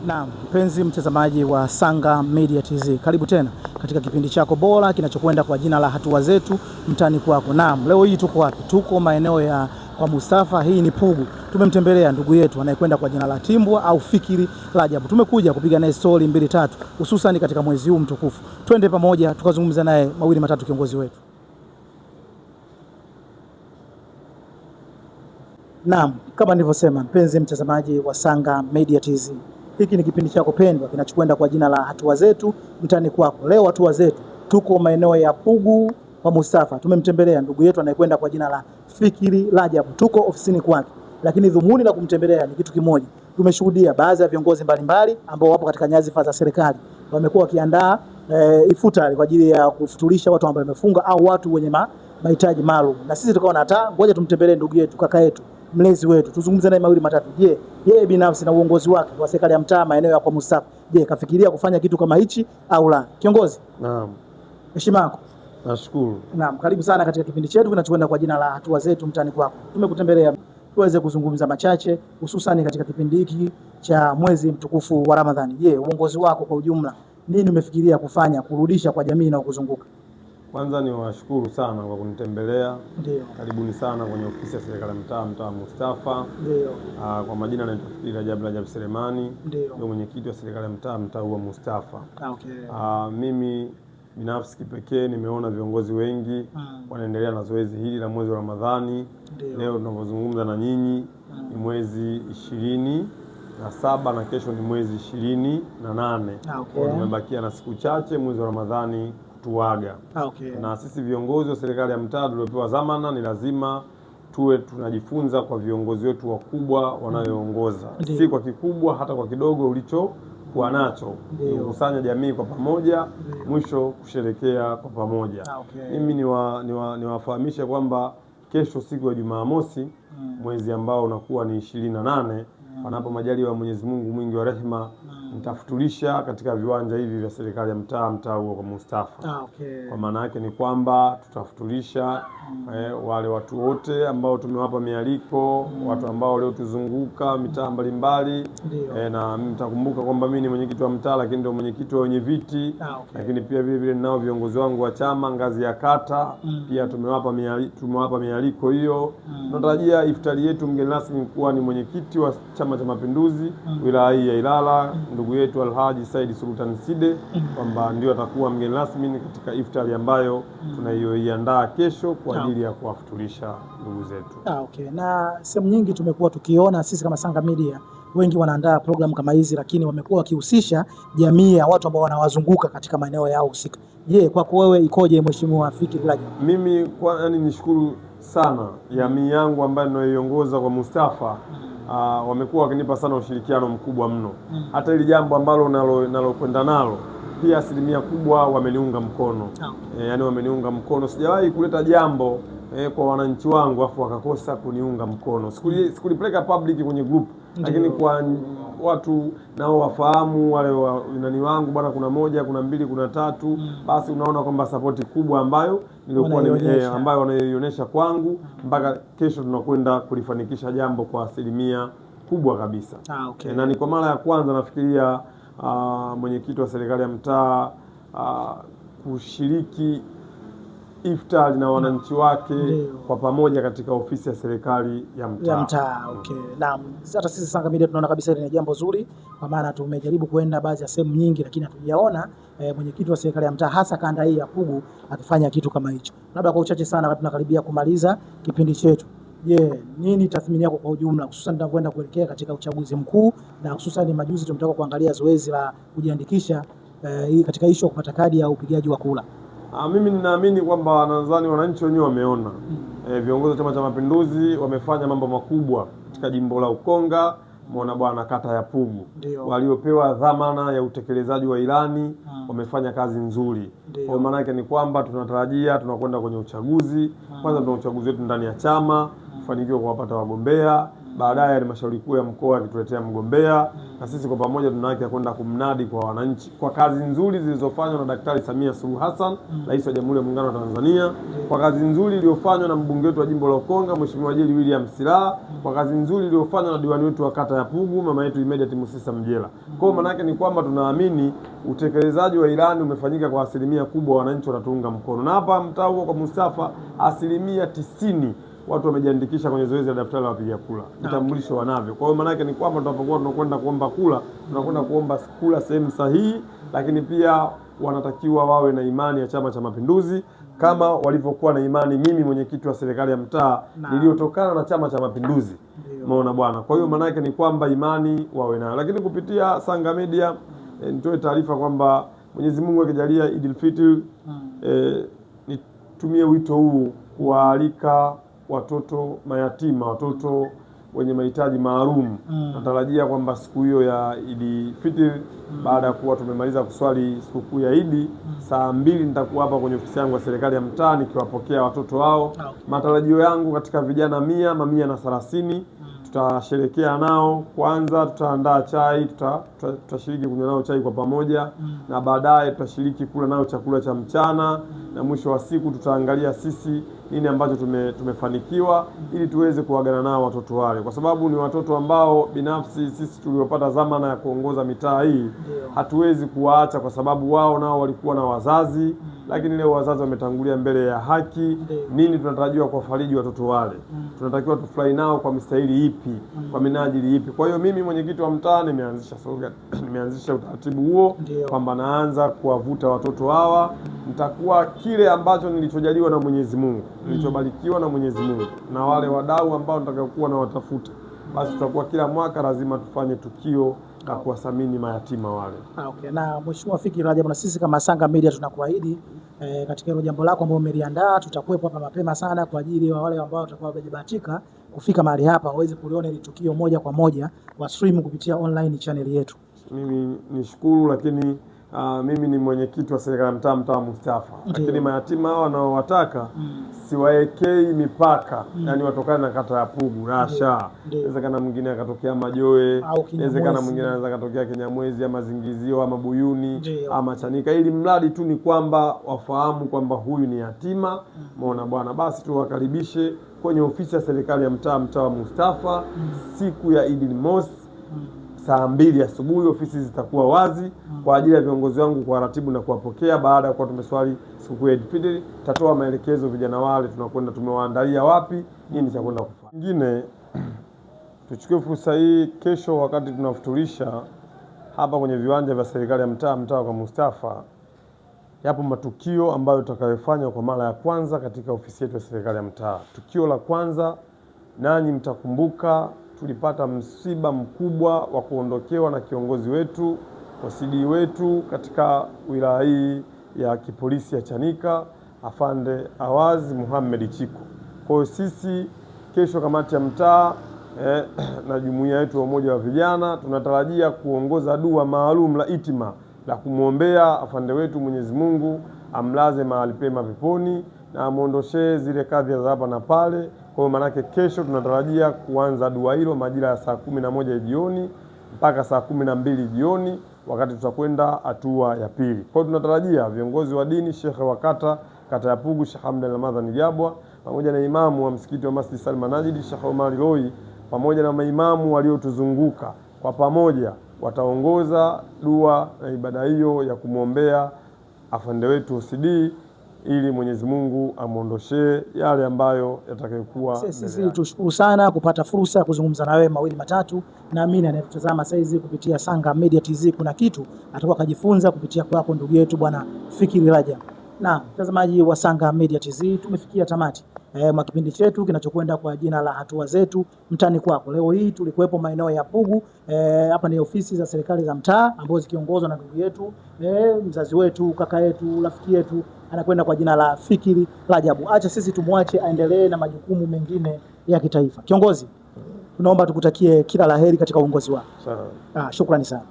Naam, mpenzi mtazamaji wa Sanga Media TZ, karibu tena katika kipindi chako bora kinachokwenda kwa jina la Hatua Zetu Mtaani Kwako. Naam, leo hii tuko wapi? Tuko maeneo ya kwa Mustafa, hii ni Pugu. Tumemtembelea ndugu yetu anayekwenda kwa jina la Timbwa au Fikiri Rajabu. Tumekuja kupiga naye story 2-3 hususan katika mwezi huu mtukufu. Twende pamoja tukazungumza naye mawili matatu, kiongozi wetu. Naam, kama nilivyosema, mpenzi mtazamaji wa Sanga Media TZ, hiki ni kipindi chako pendwa kinachokwenda kwa jina la Hatua Zetu Mtaani Kwako. Leo Hatua Zetu tuko maeneo ya Pugu kwa Mustafa. Tumemtembelea ndugu yetu anayekwenda kwa jina la Fikiri Rajabu. Tuko ofisini kwake, lakini dhumuni la kumtembelea ni kitu kimoja. Tumeshuhudia baadhi ya viongozi mbalimbali ambao wapo katika nyadhifa za serikali wamekuwa wakiandaa ifutari kwa ajili ya kufuturisha watu ambao wamefunga au watu wenye mahitaji maalum, na sisi tukaona hata ngoja tumtembelee ndugu yetu, kaka yetu, mlezi wetu, tuzungumze naye mawili matatu. Je, yeye binafsi na uongozi wake wa serikali ya mtaa maeneo ya kwa Mustafa, je, kafikiria kufanya kitu kama hichi au la? Kiongozi. Naam. Heshima yako. Nashukuru. Naam, karibu sana katika kipindi chetu kinachokwenda kwa jina la Hatua Zetu Mtaani Kwako. Tumekutembelea tuweze kuzungumza machache hususan katika kipindi hiki cha mwezi mtukufu wa Ramadhani. Je, uongozi wako kwa ujumla nini umefikiria kufanya kurudisha kwa jamii na kuzunguka? Kwanza ni washukuru sana kwa kunitembelea. Ndio. Karibuni sana kwenye ofisi ya serikali ya mtaa Mustafa. Ndio. Kwa majina naitwa Fikiri Rajabu Selemani. Ndio Mwenyekiti wa serikali ya mtaa wa Mustafa. Okay. Mimi binafsi kipekee nimeona viongozi wengi wanaendelea na zoezi hili la mwezi wa Ramadhani. Leo tunapozungumza na nyinyi ni mwezi 27 na kesho ni mwezi 28. Okay. Tumebakia na siku chache mwezi wa Ramadhani tuaga. Okay. Na sisi viongozi wa serikali ya mtaa tuliopewa dhamana ni lazima tuwe tunajifunza kwa viongozi wetu wakubwa wanayoongoza. Si kwa kikubwa hata kwa kidogo ulichokuwa nacho. Kukusanya jamii kwa pamoja, mwisho kusherekea kwa pamoja. Okay. Mimi niwafahamishe kwamba kesho siku ya Jumamosi mwezi ambao unakuwa ni 28, panapo majaliwa Mwenyezi Mungu mwingi wa rehema, nitafutulisha katika viwanja hivi vya serikali ya mtaa huo kwa Mustafa. Okay. Kwa maana yake ni kwamba tutafutulisha wale watu wote ambao tumewapa mialiko, watu ambao leo tuzunguka mitaa mbalimbali. Na mtakumbuka kwamba mimi ni mwenyekiti wa mtaa, lakini ndio mwenyekiti wa wenye viti. Okay. Lakini pia vile vile ninao viongozi wangu wa chama ngazi ya kata. Pia tumewapa mialiko hiyo. Tunatarajia iftari yetu mgeni rasmi kuwa ni mwenyekiti wa Chama cha Mapinduzi wilaya hii ya Ilala, ndugu yetu Alhaji Said Sultan Side, kwamba ndio atakuwa mgeni rasmi katika iftari ambayo tunaiandaa kesho kwa ajili ya kuwafutulisha ndugu zetu. Okay. Na sehemu nyingi tumekuwa tukiona sisi kama Sanga Media wengi wanaandaa programu kama hizi, lakini wamekuwa wakihusisha jamii ya watu ambao wanawazunguka katika maeneo yao husika. Je, kwako wewe ikoje Mheshimiwa Fikiri Rajabu? Mimi nishukuru sana jamii yangu ambayo ninayoiongoza kwa Mustafa. Wamekuwa wakinipa sana ushirikiano mkubwa mno. Hata hili jambo ambalo nalokwenda nalo pia asilimia kubwa wameniunga mkono. Yaani wameniunga mkono. Sijawahi kuleta jambo kwa wananchi wangu afu wakakosa kuniunga mkono. Sikulipeleka public kwenye group. Lakini kwa watu nao wafahamu wale nani wangu bwana, kuna 1, kuna 2, kuna 3, basi unaona kwamba support kubwa ambayo nilikuwa ambayo wanaionyesha kwangu, mpaka kesho tunakwenda kulifanikisha jambo kwa asilimia kubwa kabisa. Okay. Na ni kwa mara ya kwanza nafikiria mwenyekiti wa serikali ya mtaa kushiriki iftari na wananchi wake kwa pamoja katika ofisi ya serikali ya mtaa. Okay. Naam, hata sisi Sanga Media tunaona kabisa ni jambo zuri, kwa maana tumejaribu kwenda baadhi ya sehemu nyingi, lakini hatujaona mwenyekiti wa serikali ya mtaa hasa kanda hii ya Pugu akifanya kitu kama hicho. Labda kwa uchache sana, wakati tunakaribia kumaliza kipindi chetu, je, nini tathmini yako kwa ujumla hususan tunavyoenda kuelekea katika uchaguzi mkuu, na hususan majuzi tumetoka kuangalia zoezi la kujiandikisha katika ishu ya kupata kadi ya upigaji wa kura? Mimi ninaamini kwamba nadhani wananchi wenyewe wameona viongozi wa Chama cha Mapinduzi wamefanya mambo makubwa katika jimbo la Ukonga, muona bwana, kata ya Pugu. Waliopewa dhamana ya utekelezaji wa ilani wamefanya kazi nzuri. Kwa maana yake ni kwamba tunatarajia tunakwenda kwenye uchaguzi. Kwanza tuna uchaguzi wetu ndani ya chama, kufanikiwa kuwapata wagombea, baadaye halmashauri kuu ya mkoa ikituletea mgombea na sisi kwa pamoja tuna haki ya kwenda kumnadi kwa wananchi kwa kazi nzuri zilizofanywa na Daktari Samia Suluhu Hassan, Rais wa Jamhuri ya Muungano wa Tanzania, kwa kazi nzuri iliyofanywa na mbunge wetu wa jimbo la Ukonga Mheshimiwa Jili William Silaa, kwa kazi nzuri iliyofanywa na diwani wetu wa kata ya Pugu mama yetu Immediate Musisa Mjela. Kwa maana yake ni kwamba tunaamini utekelezaji wa ilani umefanyika kwa asilimia kubwa, wananchi wanatuunga mkono. Na hapa mtaa huo kwa Mustafa 90% watu wamejiandikisha kwenye zoezi la daftari la wapiga kura, vitambulisho wanavyo. Kwa hiyo maana yake ni kwamba tunapokuwa tunakwenda kuomba kura, tunakwenda kuomba kura sehemu sahihi, lakini pia wanatakiwa wawe na imani ya Chama cha Mapinduzi kama walivyokuwa na imani mimi mwenyekiti wa serikali ya mtaa niliyotokana na Chama cha Mapinduzi. Umeona bwana. Kwa hiyo maana yake ni kwamba imani wawe nayo. Lakini kupitia Sanga Media nitoe taarifa kwamba Mwenyezi Mungu akijalia Idil Fitr nitumie wito huu kuwaalika watoto mayatima, watoto wenye mahitaji maalum. Natarajia kwamba siku hiyo ya Idi Fitr baada ya kuwa tumemaliza kuswali sikukuu ya Idi, saa 2 nitakuwa hapa kwenye ofisi yangu ya serikali ya mtaa nikiwapokea watoto hao. Matarajio yangu katika vijana 130 tutasherekea nao. Kwanza tutaandaa chai, tutashiriki kunywa nao chai kwa pamoja, na baadaye tutashiriki kula nao chakula cha mchana, na mwisho wa siku tutaangalia sisi nini ambacho tumefanikiwa ili tuweze kuagana nao watoto wale, kwa sababu ni watoto ambao binafsi sisi tuliopata dhamana ya kuongoza mitaa hii hatuwezi kuwaacha, kwa sababu wao nao walikuwa na wazazi, lakini leo wazazi wametangulia mbele ya haki. Nini tunatarajiwa kuwafariji watoto wale? Tunatakiwa tufurahi nao kwa mistahili ipi, kwa minajili ipi? Kwa hiyo mimi mwenyekiti wa mtaa nimeanzisha utaratibu huo kwamba naanza kuwavuta watoto hawa. Nitakuwa kile ambacho nilichojaliwa na Mwenyezi Mungu, nilichobarikiwa na Mwenyezi Mungu, na wale wadau ambao nitakayokuwa na watafuta, basi tutakuwa kila mwaka lazima tufanye tukio la kuwathamini mayatima wale. Okay. Na Mheshimiwa Fikiri Rajab, na sisi kama Sanga Media tunakuahidi katika hilo jambo lako ambalo umeliandaa, tutakuwepo hapa mapema sana kwa ajili ya wale ambao watakuwa wamejibahatika kufika mahali hapa waweze kuliona ile tukio moja kwa moja wa stream kupitia online channel yetu. Mimi nishukuru, lakini mimi ni mwenyekiti wa serikali ya mtaa wa Mustafa. Lakini mayatima hao wanaowataka siwaekei mipaka, yani watokana na kata ya Pugu, Rasha, inawezekana mwingine akatokea Majoe, inawezekana mwingine anaweza katokea Kinyamwezi ama Zingizio ama Buyuni ama Chanika, ili mradi tu ni kwamba wafahamu kwamba huyu ni yatima. Umeona bwana, basi tuwakaribishe kwenye ofisi ya serikali ya mtaa wa Mustafa siku ya Idil Mosi saa 2 asubuhi. Ofisi zitakuwa wazi kwa ajili ya viongozi wangu kwa ratibu na kuwapokea. Baada ya kuwa tumeswali siku ya Eid Fitr, tutatoa maelekezo vijana wale tunakwenda tumewaandalia wapi, nini cha kwenda kufanya. Nyingine tuchukue fursa hii, kesho wakati tunafuturisha hapa kwenye viwanja vya serikali ya mtaa kwa Mustafa, yapo matukio ambayo tutakayofanya kwa mara ya kwanza katika ofisi yetu ya serikali ya mtaa. Tukio la kwanza, nanyi mtakumbuka tulipata msiba mkubwa wa kuondokewa na kiongozi wetu, OCD wetu katika wilaya hii ya kipolisi ya Chanika, Afande Awazi Muhammad Chiko. Kwa hiyo sisi kesho kamati ya mtaa na jumuiya yetu ya umoja wa vijana tunatarajia kuongoza dua maalum la itima la kumwombea afande wetu, Mwenyezi Mungu amlaze mahali pema peponi na amuondoshee zile kadhi za hapa na pale. Kwa hiyo manake kesho tunatarajia kuanza dua hilo majira ya saa 11 jioni mpaka saa 12 jioni, wakati tutakwenda hatua ya pili. Kwa hiyo tunatarajia viongozi wa dini, Sheikh wa kata ya Pugu Sheikh Hamdan Ramadhani Jabwa, pamoja na imamu wa msikiti wa Masjid Salma Najid Sheikh Omar Loi, pamoja na maimamu waliotuzunguka, kwa pamoja wataongoza dua na ibada hiyo ya kumwombea afande wetu OCD ili Mwenyezi Mungu amuondoshee yale ambayo yatakayokuwa. Sisi tushukuru sana kupata fursa ya kuzungumza na wewe mawili matatu. Naamini anayetutazama sasa hizi kupitia Sanga Media TZ kuna kitu atakuwa kajifunza kupitia kwako ndugu yetu bwana Fikiri Rajab. Na mtazamaji wa Sanga Media TZ, tumefikia tamati mwa kipindi chetu kinachokwenda kwa jina la hatua zetu mtani kwako. Leo hii tulikuwepo maeneo ya Pugu, hapa ni ofisi za serikali za mtaa ambazo zikiongozwa na ndugu yetu, mzazi wetu, kaka yetu, rafiki yetu, anakwenda kwa jina la Fikiri Rajabu. Acha sisi tumwache aendelee na majukumu mengine ya kitaifa. Kiongozi, tunaomba tukutakie kila laheri katika uongozi wako. Sawa. Shukrani sana.